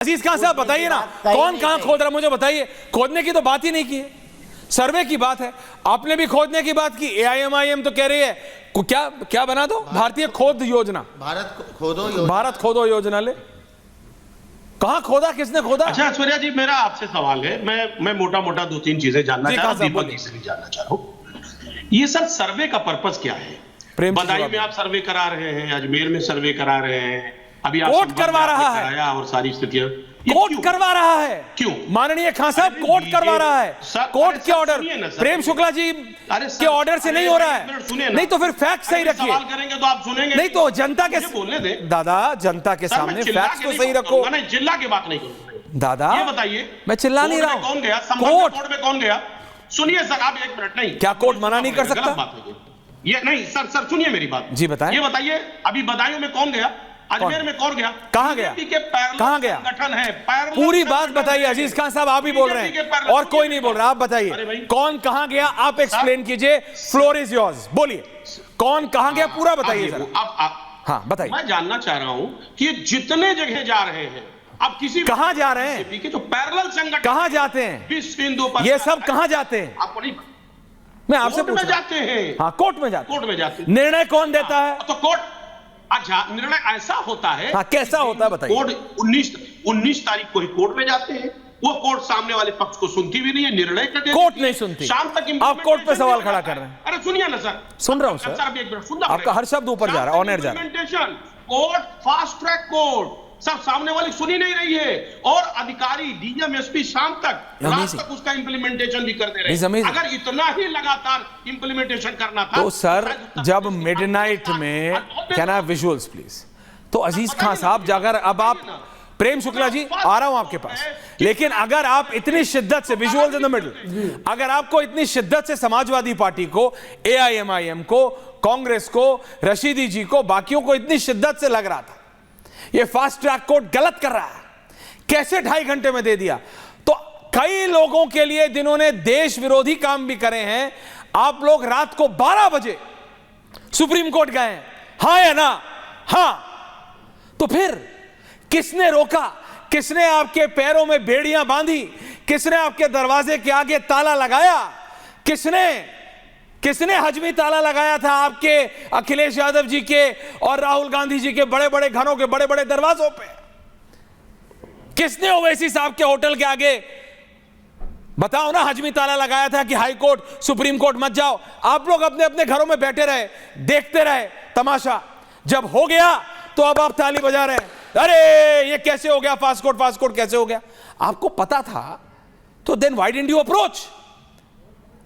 अजीज खान साहब बताइए ना, कौन कहां खोद रहा, मुझे बताइए। खोदने की तो बात ही नहीं की है, सर्वे की बात है। आपने भी खोदने की बात की, एआईएमआईएम तो कह रही है क्या क्या बना दो, भारतीय खोद योजना, भारत खोदो योजना ले। कहां खोदा, किसने खोदा? अच्छा ऐश्वर्या जी, मेरा आपसे सवाल है, मैं मोटा मोटा दो तीन चीजें जानना चाह रहा हूं, दीपक जी से भी जानना चाह रहा हूं। ये सर सर्वे का पर्पस क्या है? बदायूं में आप सर्वे करा रहे हैं, अजमेर में सर्वे करा रहे हैं, अभी आप कोर्ट करवा रहा है और सारी स्थितियां कोर्ट करवा रहा है। क्यों माननीय खान साहब, कोर्ट करवा रहा है, कोर्ट के ऑर्डर, प्रेम शुक्ला जी के ऑर्डर से नहीं हो रहा है। नहीं तो फिर फैक्ट सही रखिए, सवाल करेंगे तो आप सुनेंगे नहीं तो जनता के बोलने दे दादा, जनता के सामने फैक्ट तो सही रखो। नहीं, चिल्ला के बात नहीं करूंगा दादा, ये बताइए। मैं चिल्ला नहीं रहा हूं। कौन गया कोर्ट में, कौन गया? सुनिए सर, आप एक मिनट, नहीं क्या कोर्ट मना नहीं कर सकता? ये नहीं सर, सुनिए मेरी बात जी, बताएं। ये बताइए, अभी बदायूं में कौन गया, अजमेर में कौन गया, कहां गया, कहां गया? संगठन है, पूरी बात बताइए अजीज खान साहब, आप ही बोल रहे हैं और कोई नहीं बोल रहा, आप बताइए कौन कहां गया, आप एक्सप्लेन कीजिए। फ्लोर इज योर्स, बोलिए कौन कहां गया, पूरा बताइए सर। हाँ बताइए। मैं जानना चाह रहा हूं कि जितने जगह जा रहे हैं, आप किसी कहां जा रहे हैं, जो पैरेलल संगठन कहां जाते हैं, विश्व हिंदू, ये सब कहां जाते हैं? आपको नहीं, मैं आपसे पूछ रहा हूं। जाते हैं, हाँ कोर्ट में जाते हैं। निर्णय कौन देता है? तो कोर्ट, अच्छा निर्णय ऐसा होता है। हाँ, कैसा होता है बताइए। कोर्ट 19 तारीख को ही कोर्ट में जाते हैं, वो कोर्ट सामने वाले पक्ष को सुनती भी नहीं है, निर्णय करते, कोर्ट नहीं सुनती, शाम तक आप कोर्ट पे सवाल खड़ा कर रहे हैं। अरे सुनिए ना सर, सुन रहा हूं सर, आपका हर शब्द ऊपर जा रहा है, ऑन एयर जा रहा है। कोर्ट फास्ट ट्रैक कोर्ट, सब सामने वाली सुनी नहीं रही है, और अधिकारी डीएम एसपी शाम तक, रात तक उसका इंप्लीमेंटेशन भी करते रहे। अगर इतना ही लगातार इंप्लीमेंटेशन करना था तो सर, जब मिडनाइट में, कैन आई विजुअल्स प्लीज? तो अजीज खान साहब, अगर अब आप, प्रेम शुक्ला जी आ रहा हूं आपके पास, लेकिन अगर आप इतनी शिद्दत से, विजुअल्स इन द मिडल, अगर आपको इतनी शिद्दत से समाजवादी पार्टी को, एआईएमआईएम को, कांग्रेस को, रशीदी जी को, बाकियों को इतनी शिद्दत से लग रहा था ये फास्ट ट्रैक कोर्ट गलत कर रहा है, कैसे 2.5 घंटे में दे दिया? तो कई लोगों के लिए जिन्होंने देश विरोधी काम भी करे हैं, आप लोग रात को 12 बजे सुप्रीम कोर्ट गए हैं, हां या ना? हां। तो फिर किसने रोका? किसने आपके पैरों में बेड़ियां बांधी? किसने आपके दरवाजे के आगे ताला लगाया? किसने हजमी ताला लगाया था आपके अखिलेश यादव जी के और राहुल गांधी जी के बड़े बड़े घरों के बड़े बड़े दरवाजों पे? किसने ओवैसी साहब के होटल के आगे, बताओ ना, हजमी ताला लगाया था कि हाई कोर्ट, सुप्रीम कोर्ट मत जाओ? आप लोग अपने अपने घरों में बैठे रहे, देखते रहे तमाशा। जब हो गया तो अब आप ताली बजा रहे हैं, अरे ये कैसे हो गया, फास्ट कोर्ट कैसे हो गया? आपको पता था तो then why didn't you approach?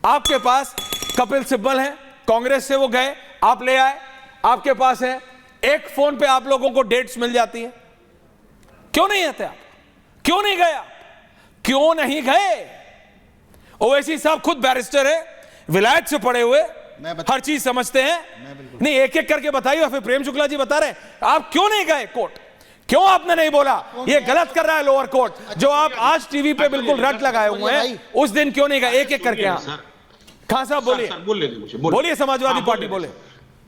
आपके पास कपिल सिब्बल है, कांग्रेस से वो गए, आप ले आए, आपके पास है, एक फोन पे आप लोगों को डेट्स मिल जाती है। क्यों नहीं आते आप? क्यों नहीं गए आप? क्यों नहीं गए? ओवैसी साहब खुद बैरिस्टर है, विलायत से पढ़े हुए, हर चीज समझते हैं। नहीं, एक एक करके बताइए। फिर प्रेम शुक्ला जी बता रहे हैं, आप क्यों नहीं गए कोर्ट? क्यों आपने नहीं बोला ये गलत कर रहा है लोअर कोर्ट, जो आप आज टीवी पे बिल्कुल रट लगाए हुए हैं, उस दिन क्यों नहीं गए? एक एक करके। खान साहब बोलिए, बोलिए, समाजवादी पार्टी बोले।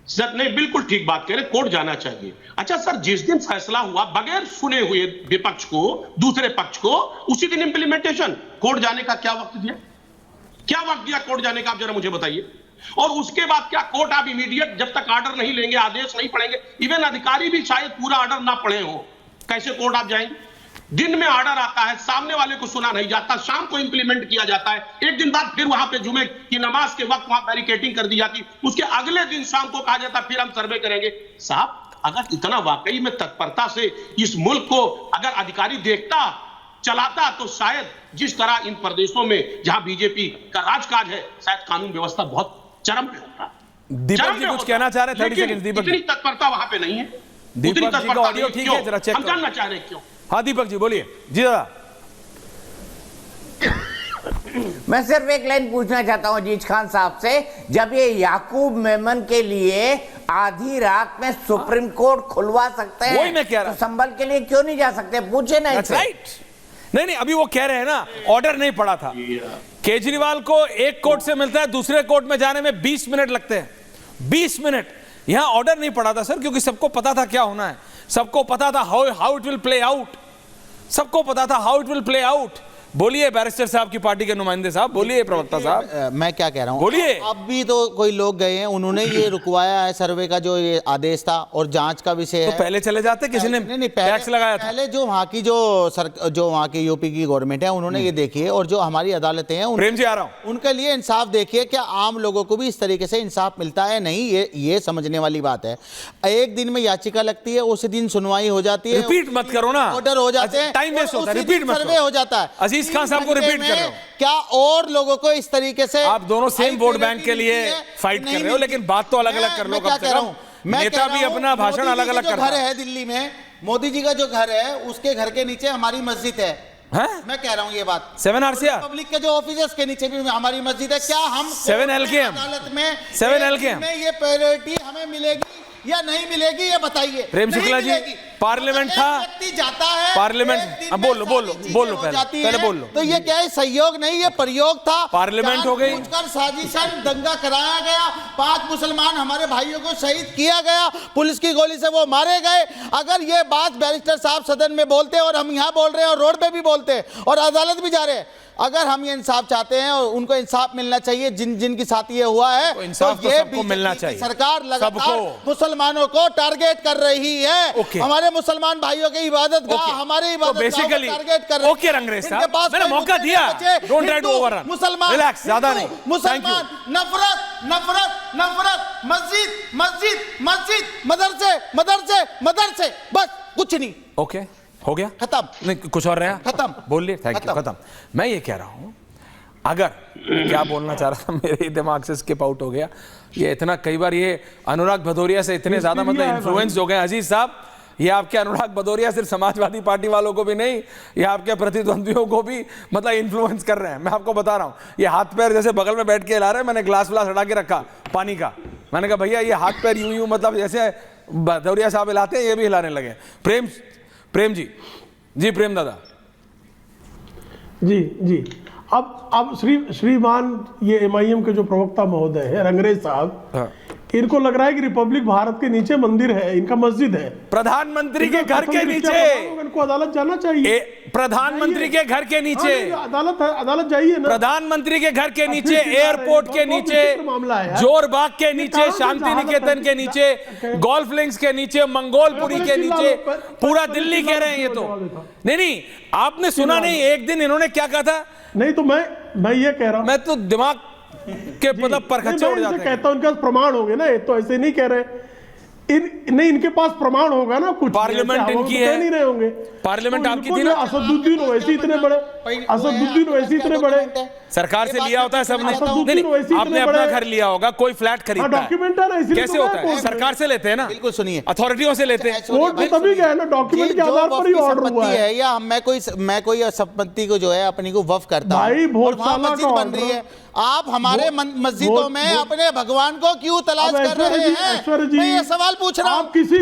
सर नहीं, बिल्कुल ठीक बात कह रहे, कोर्ट जाना चाहिए। अच्छा सर, जिस दिन फैसला हुआ बगैर सुने हुए विपक्ष को, दूसरे पक्ष को, उसी दिन इंप्लीमेंटेशन, कोर्ट जाने का क्या वक्त दिया? क्या वक्त दिया कोर्ट जाने का, आप जरा मुझे बताइए। और उसके बाद क्या कोर्ट आप इमीडिएट, जब तक ऑर्डर नहीं लेंगे, आदेश नहीं पढ़ेंगे, इवन अधिकारी भी शायद पूरा ऑर्डर ना पढ़े हो, कैसे कोर्ट आप जाएंगे? दिन में ऑर्डर आता है, सामने वाले को सुना नहीं जाता, शाम को इंप्लीमेंट किया जाता है, एक दिन बाद फिर वहां पे जुमे की नमाज के वक्त वहां बैरिकेडिंग कर दी जाती, उसके अगले दिन शाम को कहा जाता फिर हम सर्वे करेंगे। साहब, अगर इतना वाकई में तत्परता से इस मुल्क को अगर अधिकारी देखता, चलाता, तो शायद जिस तरह इन प्रदेशों में जहां बीजेपी का राजकाज है, शायद कानून व्यवस्था बहुत चरम पे होता। दीपक जी कुछ कहना चाह रहे हैं? 30 सेकंड दीपक। इतनी तत्परता वहां पे नहीं है। दीपक जी का ऑडियो ठीक है, जरा चेक हम जानना चाह रहे हैं क्यों। हाँ दीपक जी बोलिए। जी दादा, मैं सिर्फ एक लाइन पूछना चाहता हूं अजीज खान साहब से, जब ये याकूब मेमन के लिए आधी रात में सुप्रीम कोर्ट खुलवा सकते हैं, वही मैं कह रहा, तो संभल के लिए क्यों नहीं जा सकते? पूछे ना। राइट। नहीं, अभी वो कह रहे हैं ना, ऑर्डर नहीं पड़ा था। केजरीवाल को एक कोर्ट से मिलता है, दूसरे कोर्ट में जाने में 20 मिनट लगते हैं, 20 मिनट। यहां ऑर्डर नहीं पड़ा था सर, क्योंकि सबको पता था क्या होना है, सबको पता था how it will play out. सबको पता था how it will play out. बोलिए बैरिस्टर साहब की पार्टी के नुमाइंदे साहब, बोलिए प्रवक्ता साहब, मैं क्या कह रहा हूँ, बोलिए। अब भी तो कोई लोग गए हैं, उन्होंने ये रुकवाया है सर्वे का जो ये आदेश था और जांच का विषय है। तो पहले चले जाते, किसी ने टैक्स लगाया था। पहले जो वहाँ की जो वहाँ की यूपी की गवर्नमेंट है उन्होंने ये देखिए, और जो हमारी अदालतें हैं प्रेम जी आ रहा हूं, उनके लिए इंसाफ देखिए। क्या आम लोगों को भी इस तरीके से इंसाफ मिलता है? नहीं, ये समझने वाली बात है। एक दिन में याचिका लगती है, उस दिन सुनवाई हो जाती है, रिपीट मत करो ना, ऑर्डर हो जाते हैं, टाइम वेस्ट होता है, रिपीट मत सर्वे करो। हो जाता है। अजीज खान साहब को रिपीट कर रहे हो। क्या और लोगों को इस तरीके से आप दोनों सेम वोट बैंक के लिए फाइट कर रहे हो, लेकिन बात तो अलग अलग कर लो कम से कम। नेता भी अपना भाषण अलग अलग कर घर है दिल्ली में, मोदी जी का जो घर है उसके घर के नीचे हमारी मस्जिद है। मैं कह रहा हूँ ये बात, 7 RCR पब्लिक के जो ऑफिसर्स के नीचे भी हमारी मस्जिद है। क्या हम 7 LKM अदालत में 7 LKM में ये प्रायोरिटी हमें मिलेगी या नहीं मिलेगी, ये बताइए। प्रेम शुक्ला जी, पार्लियामेंट था, व्यक्ति जाता है पार्लियामेंट, अब बोल लो पहले बोल लो। तो ये क्या है? सहयोग नहीं, ये प्रयोग था। पार्लियामेंट हो गई, साजिशन दंगा कराया गया, 5 मुसलमान हमारे भाइयों को शहीद किया गया, पुलिस की गोली से वो मारे गए। अगर ये बात बैरिस्टर साहब सदन में बोलते और हम यहाँ बोल रहे हैं और रोड पे भी बोलते हैं और अदालत भी जा रहे हैं, अगर हम ये इंसाफ चाहते हैं और उनको इंसाफ मिलना चाहिए जिनके साथ ये हुआ है, तो इंसाफ तो सबको मिलना चाहिए। सरकार लगातार मुसलमानों को टारगेट कर रही है। हमारे मुसलमान भाइयों की इबादत गाह, हमारे इबादत बेसिकली टारगेट कर रही है। ओके रंगरेज साहब, मैंने मौका दिया, डोंट ट्राई टू ओवररन, मुसलमान, रिलैक्स, ज्यादा नहीं, मुसलमान, नफरत नफरत नफरत, मस्जिद मस्जिद मस्जिद, मदरसे मदरसे मदरसे, बस कुछ नहीं। ओके, हो गया, खत्म। नहीं कुछ और रहा? खत्म। बोलिए, थैंक यू, खत्म। मैं ये कह रहा हूं, अगर क्या बोलना चाह रहा था, मेरे दिमाग से स्किप आउट हो गया। ये इतना, कई बार ये अनुराग भदौरिया से इतने ज्यादा मतलब इन्फ्लुएंस हो गए अजीज साहब, ये आपके अनुराग भदौरिया सिर्फ समाजवादी पार्टी वालों को भी नहीं, ये आपके प्रतिद्वंदियों को भी मतलब इन्फ्लुएंस कर रहे हैं। मैं आपको बता रहा हूं, ये हाथ पैर जैसे बगल में बैठ के हिला रहे हैं। मैंने ग्लास व्लास हटा के रखा पानी का, मैंने कहा भैया ये हाथ पैर यूं यूं मतलब जैसे भदौरिया साहब हिलाते हैं, ये भी हिलाने लगे। प्रेम जी प्रेम दादा जी। अब श्रीमान ये एमआईएम के जो प्रवक्ता महोदय है रंगरेज साहब, हाँ। इनको लग रहा है कि रिपब्लिक भारत के नीचे मंदिर है, इनका मस्जिद है, प्रधानमंत्री के घर के नीचे। इनको अदालत जाना चाहिए। प्रधानमंत्री के घर के नीचे अदालत जाइए ना। प्रधानमंत्री के घर के नीचे, एयरपोर्ट के नीचे, जोरबाग के नीचे, शांति निकेतन के नीचे, गोल्फ लिंक्स के नीचे, मंगोलपुरी के नीचे, पूरा दिल्ली कह रहे हैं ये तो। नहीं, आपने सुना नहीं, एक दिन इन्होंने क्या कहा था? नहीं तो मैं ये कह रहा हूं, मैं तो दिमाग के मतलब परखच्चे उड़ जाते हैं। कहता हूं इनके पास प्रमाण होंगे ना, तो ऐसे नहीं कह रहे। इनके पास प्रमाण होगा ना कुछ। पार्लियामेंट इनकी है, नहीं रहे होंगे। पार्लियामेंट आपकी थी ना। असदुद्दीन ओवैसी इतने बड़े, सरकार से लिया होता है सबने। नहीं, आपने अपना घर लिया होगा, कोई फ्लैट खरीदता है, डॉक्यूमेंट है ना, कैसे होता है? सरकार से लेते हैं ना, बिल्कुल सुनिए, अथॉरिटियों से लेते हैं। कोर्ट में तभी गया ना, डॉक्यूमेंट के आधार पर ही ऑर्डर हुआ है। या मैं कोई संपत्ति को जो है अपनी को वफ करता भाई, बहुत साला मस्जिद बन रही है, आप हमारे मस्जिदों में अपने भगवान को क्यों तलाश कर रहे हैं? मैं ये सवाल पूछ रहा हूँ।